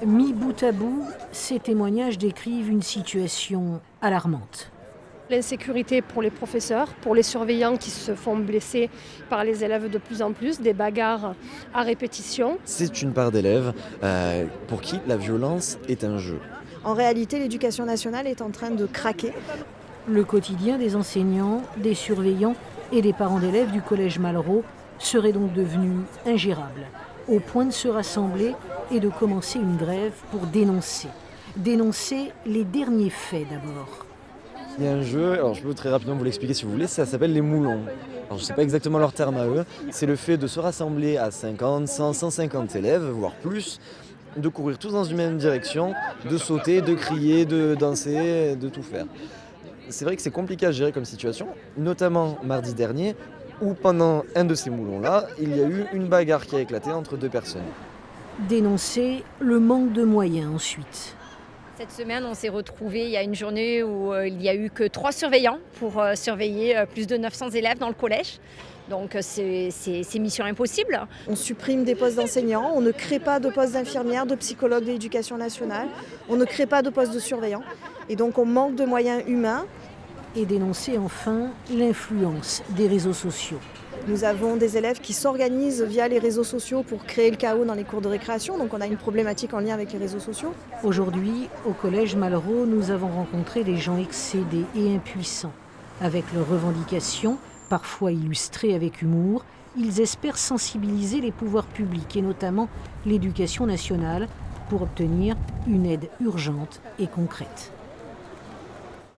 Mis bout à bout, ces témoignages décrivent une situation alarmante. L'insécurité pour les professeurs, pour les surveillants qui se font blesser par les élèves de plus en plus, des bagarres à répétition. C'est une part d'élèves pour qui la violence est un jeu. En réalité, l'éducation nationale est en train de craquer. Le quotidien des enseignants, des surveillants et des parents d'élèves du collège Malraux serait donc devenu ingérable, au point de se rassembler et de commencer une grève pour dénoncer. Dénoncer les derniers faits d'abord. Il y a un jeu, alors je peux très rapidement vous l'expliquer si vous voulez, ça s'appelle les moulons. Alors je ne sais pas exactement leur terme à eux, c'est le fait de se rassembler à 50, 100, 150 élèves, voire plus, de courir tous dans une même direction, de sauter, de crier, de danser, de tout faire. C'est vrai que c'est compliqué à gérer comme situation, notamment mardi dernier, où pendant un de ces moulons-là, il y a eu une bagarre qui a éclaté entre deux personnes. Dénoncer le manque de moyens ensuite. Cette semaine, on s'est retrouvés il y a une journée où il n'y a eu que 3 surveillants pour surveiller plus de 900 élèves dans le collège. Donc c'est mission impossible. On supprime des postes d'enseignants, on ne crée pas de postes d'infirmières, de psychologues de l'éducation nationale, on ne crée pas de postes de surveillants. Et donc on manque de moyens humains. Et dénoncer enfin l'influence des réseaux sociaux. Nous avons des élèves qui s'organisent via les réseaux sociaux pour créer le chaos dans les cours de récréation. Donc on a une problématique en lien avec les réseaux sociaux. Aujourd'hui, au collège Malraux, nous avons rencontré des gens excédés et impuissants. Avec leurs revendications, parfois illustrées avec humour, ils espèrent sensibiliser les pouvoirs publics et notamment l'éducation nationale pour obtenir une aide urgente et concrète.